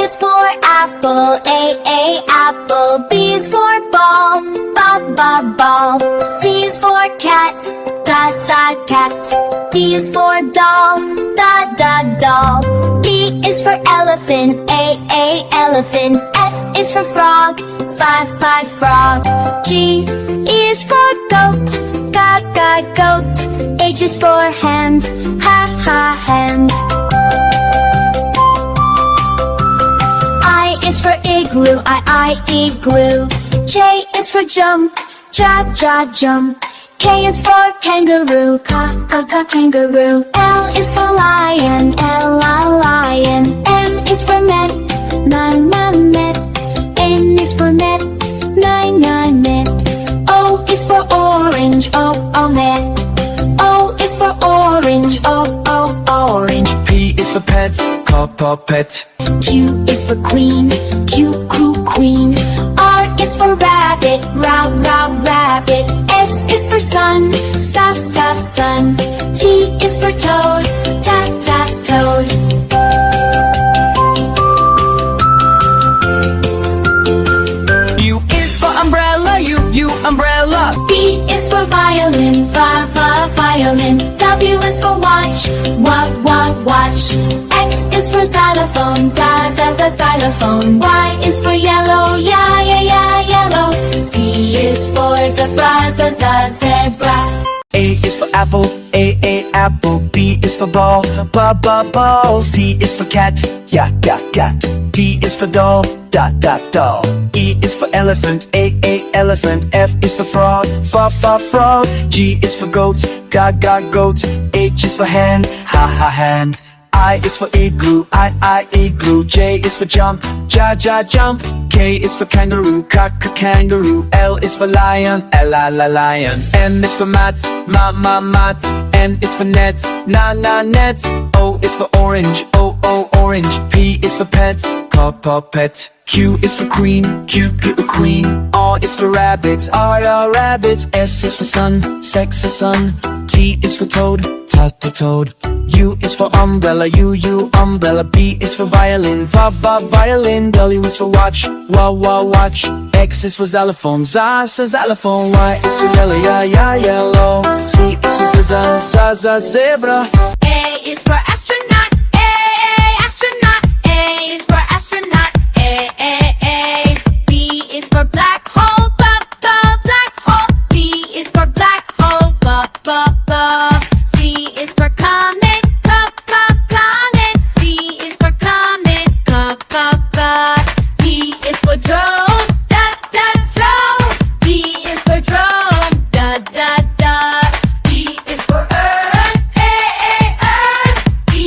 is for apple, A, apple. B is for ball, ball. C is for cat, cat. D is for doll, doll. E is for elephant, A, elephant. F is for frog, frog. G is for goat, goat. H is for hand, hand. I is for igloo, I, igloo. J is for jump, jump. K is for kangaroo, kangaroo. L is for lion, lion. N is for net, net. N is for net, net. O is for orange, net. O is for orange, orange. P is for pet, pet. Q is for queen, queen. R is for rabbit, rabbit. S is for sun, sun. T is for toad, toad. U is for umbrella, U umbrella. V is for violin, violin. W is for watch, watch. X is for xylophone, xylophone. Y is for yellow, yellow. Z is for zebra, zebra. A is for apple, A, apple. B is for ball, ball. C is for cat, cat. D is for doll, doll. E is for elephant, A, elephant. F is for frog, frog. G is for goat, goat. H is for hand, hand. I is for igloo, I, igloo. J is for jump, jump. K is for kangaroo, kangaroo. L is for lion, lion. N is for mat, mat. N is for net, net. O is for orange, orange. P is for pet, pet. Q is for queen, queen. R is for rabbit, R, rabbit. S is for sun, sun. T is for toad, toad. U is for umbrella, U, umbrella. B is for violin, violin. W is for watch, watch. X is for xylophone, xylophone. Y is for yellow, yellow. Z is for zebra. A is for astronaut, A, astronaut. A is for astronaut, A. B is for black hole, black hole. B is for black hole, C is for comet, comet. C is for comet, D is for drone, drone. D is for drone, D is for earth, earth. D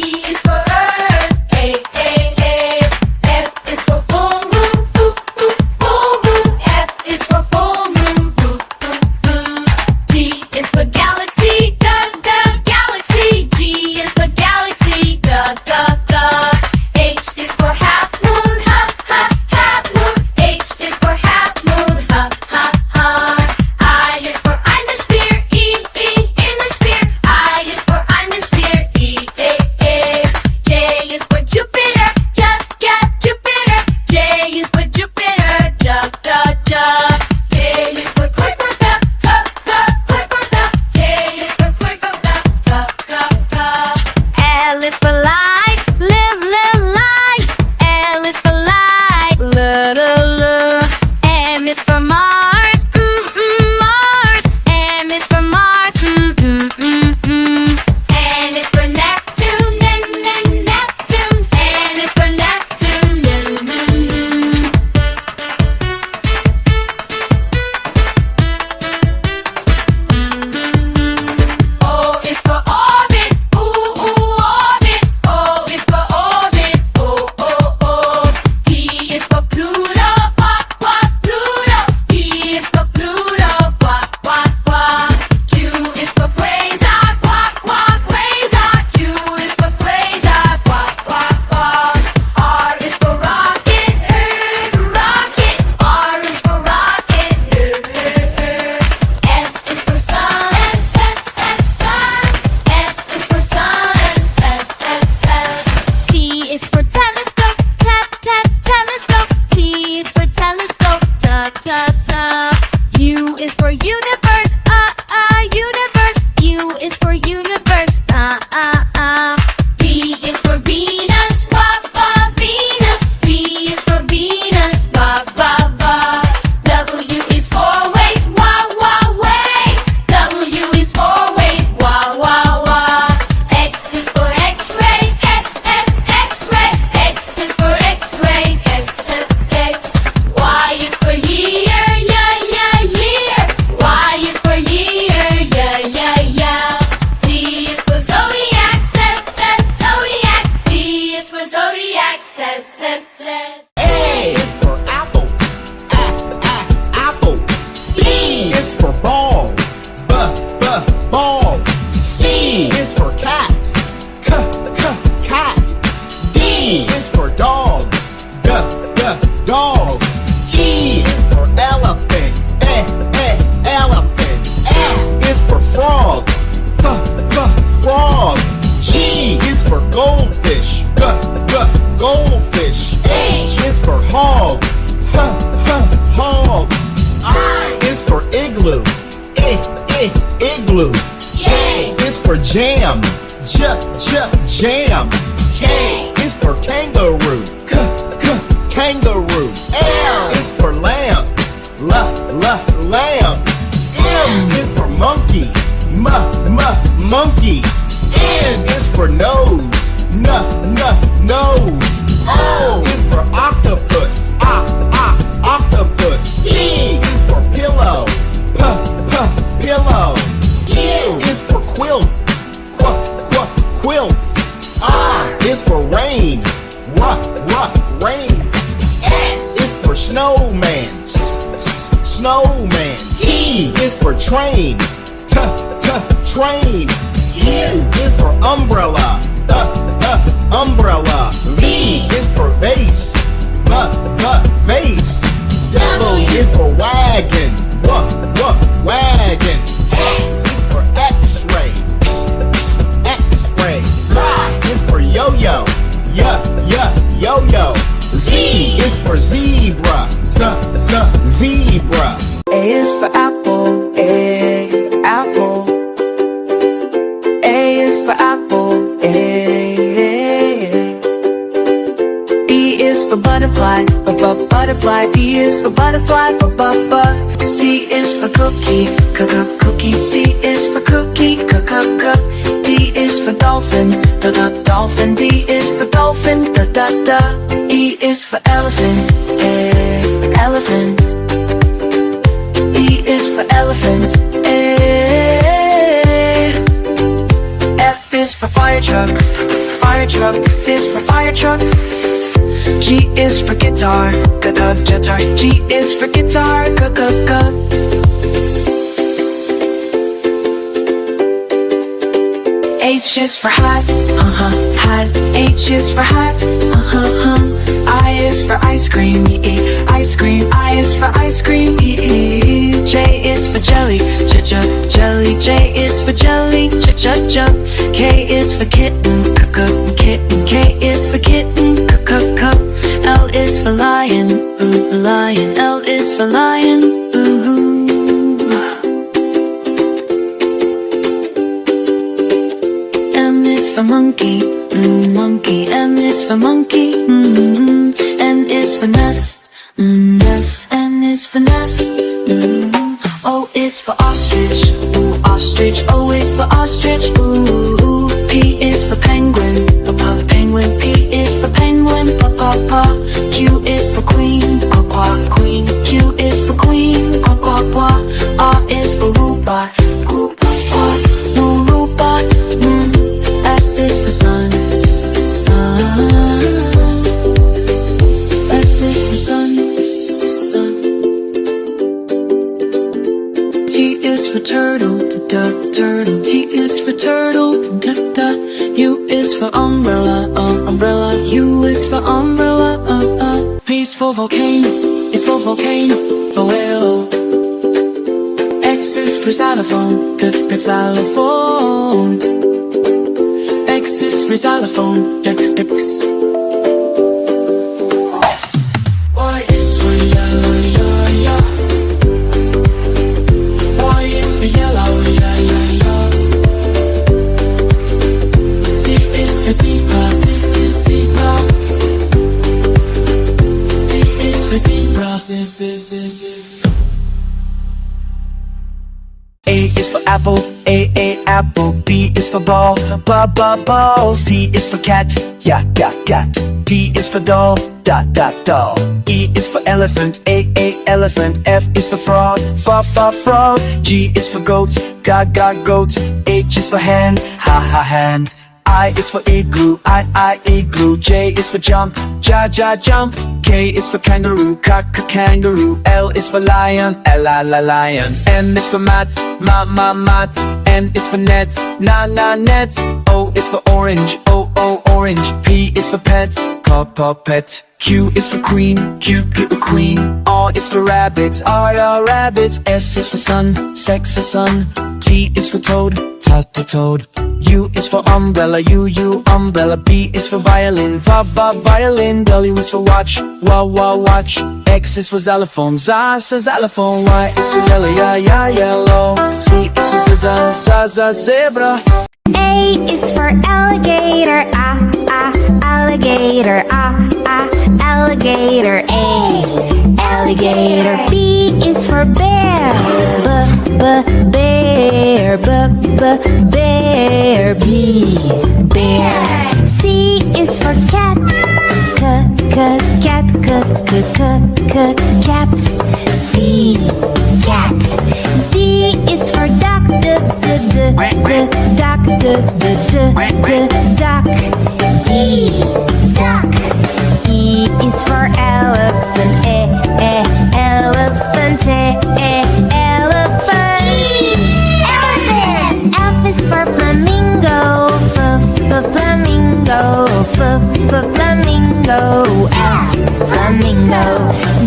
S, S. A is for apple. Apple. B is for ball. Ball. C is for cat. Cat. D is for dog. Dog. E is for elephant. Elephant. F is for frog. Frog. G is for goldfish. Goldfish. H is for hog. Hog. I is for igloo. Igloo. J Is for jam. Jam. K is for kangaroo. Kangaroo. L is for lamp. Lamp. M is for monkey. Monkey. N is for nose. Nose. O is for octopus. Octopus. P is for pillow. Pillow. Q is for quilt. Quilt. R is for rain. Rain. S is for snowman. Snowman. T is for train. Train. U is for umbrella. Umbrella. V is for vase. Vase. W is for wagon. Wagon. X is for X-ray. X-ray. Y is for yo-yo. Yo-yo. Z is for zebra. Zebra. A is for apple, apple. A is for apple, B is for butterfly, butterfly. B is for butterfly, C is for cookie, cookie. C is for cookie, D is for dolphin, dolphin. D is for dolphin, E is for elephant, elephant. E is for elephant, F is for fire truck, F is for fire truck. G is for guitar, guitar. G is for guitar, H is for hat, hat. H is for hat, I is for ice cream, ice cream. I is for ice cream, J is for jelly, jelly. J is for jelly, K is for kitten, kitten. K is for kitten, L is for lion, lion. L is for lion, M is for monkey, monkey. M is for monkey, N is for nest, nest. N is for nest, O is for ostrich, ostrich. O is for ostrich, P is for penguin, penguin. P is for penguin, Q is for queen, queen. Q is for queen, R is for robot, robot. S is for sun, sun. S is for sun, sun. T is for turtle, turtle. T is for turtle, U is for umbrella, umbrella. U is for umbrella, V is for volcano, is for volcano, for whale. X is for xylophone, xylophone. X is for xylophone, Y is for yellow, Y is for yellow, Z is for zebra, Z is zebra. Z is for zebra, A is for apple, apple. B is for ball, ball. C is for cat, cat. D is for doll, doll. E is for elephant, elephant. F is for frog, frog. G is for goats, goats. H is for hand, hand. I is for igloo, I igloo. J is for jump, ja jump. K is for kangaroo, kangaroo. L is for lion, lion. N is for mat, mat. N is for net, net. O is for orange, orange. P is for pet, pet. Q is for queen, queen. R is for rabbit, rabbit. S is for sun, sun. T is for toad, toad. U is for umbrella, umbrella. B is for violin, violin. W is for watch, watch. X is for xylophone, xylophone. Y is for yellow, yellow. Z is for zebra. A is for alligator, alligator, alligator. A, alligator. B is for bear, bear, bear. B, bear. C is for cat, cat. C, cat. D is for duck, duck. D, duck. E is for elephant, elephant. Elephant. F is for flamingo, flamingo. F, flamingo.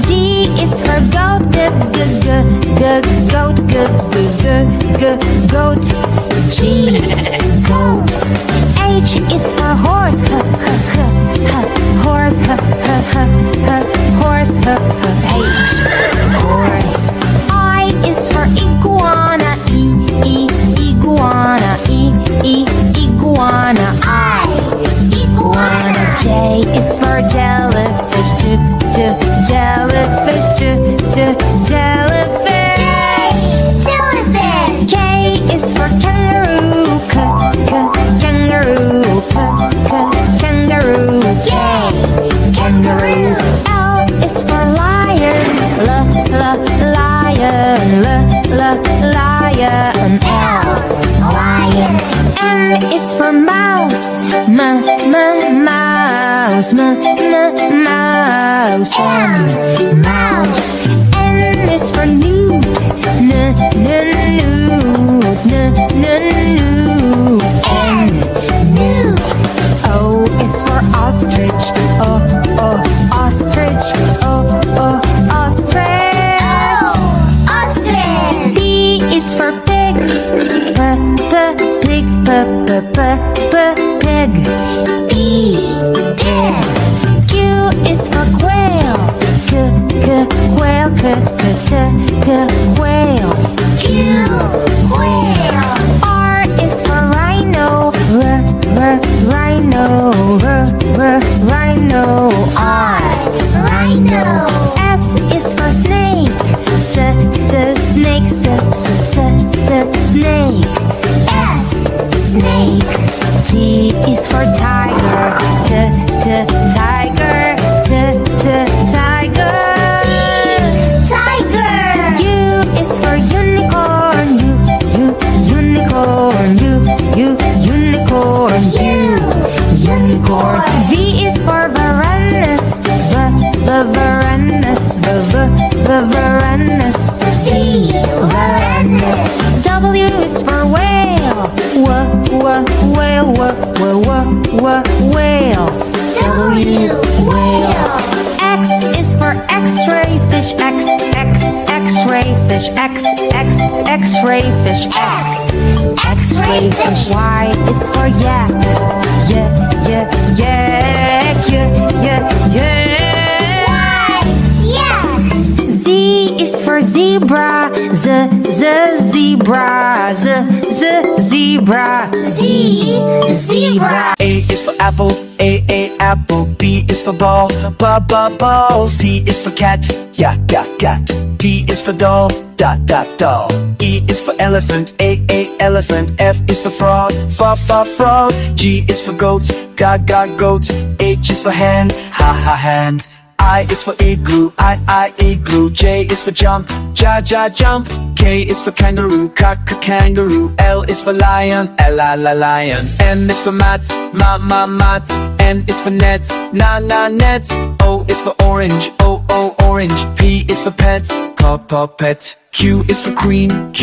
G is for goat, goat. G, goat. H is for horse, horse. H, horse. I is for iguana, iguana. I, iguana. J is for jellyfish, jellyfish. Jellyfish. K is for kangaroo, kangaroo. K, kangaroo. L is for lion, lion. L, lion. M is for mouse, mouse. Mouse. N is for newt, newt. O is for ostrich, ostrich. Ostrich. P is for pig, pig. P, pig. Q is for quail, quail. Q, quail. R is for rhino, rhino. R, rhino. S is for snake, snake. S, snake. T is for tiger, tiger. Tiger. U is for unicorn, unicorn. V is for varanus, varanus. V, varanus. W is for whale, whale. W, whale. X is for x-ray fish, x-ray fish. X-ray fish. Y is for yak, Z is for zebra, zebra. A is for apple, apple. B is for ball, ball. C is for cat, cat. D is for doll, doll. E is for elephant, elephant. F is for frog, frog. G is for goats, goat. H is for hand, hand. I is for igloo, I igloo. J is for jump, ja jump. K is for kangaroo, kangaroo. L is for lion, lion. N is for mat, mat. N is for net, net. O is for orange, orange. P is for pet, pet. Q is for queen,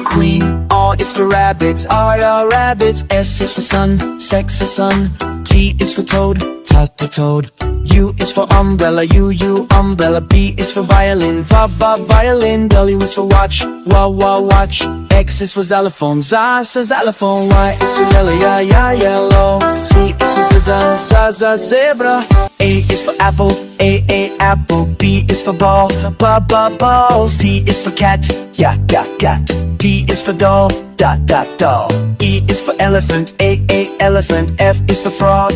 queen. R is for rabbit, rabbit. S is for sun, sun. T is for toad, toad. U is for umbrella, umbrella. B is for violin, violin. W is for watch, watch. X is for xylophone, xylophone. Y is for yellow, yellow. Z is for zebra. A is for apple, apple. B is for ball, ball. C is for cat, cat. D is for doll, doll. E is for elephant, elephant. F is for frog,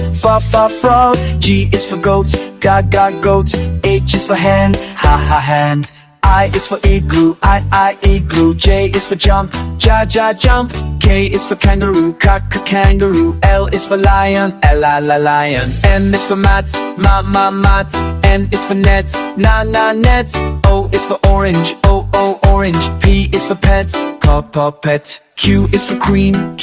frog. G is for goats, goats. H is for hand, hand. I is for igloo, I igloo. J is for jump, jump. K is for kangaroo, kangaroo. L is for lion, lion. N is for mat, mat. N is for net, net. O is for orange, orange. P is for pet, pet. Q is for queen,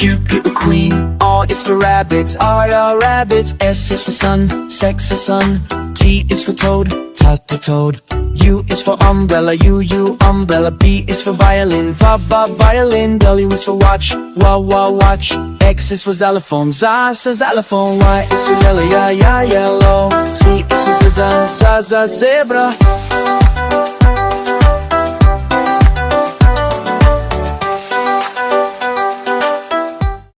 queen. R is for rabbit, rabbit. S is for sun, sun. T is for toad, toad. U is for umbrella, umbrella. B is for violin, violin. W is for watch, watch. X is for xylophone, xylophone. Y is for yellow, yellow. C is for zebra.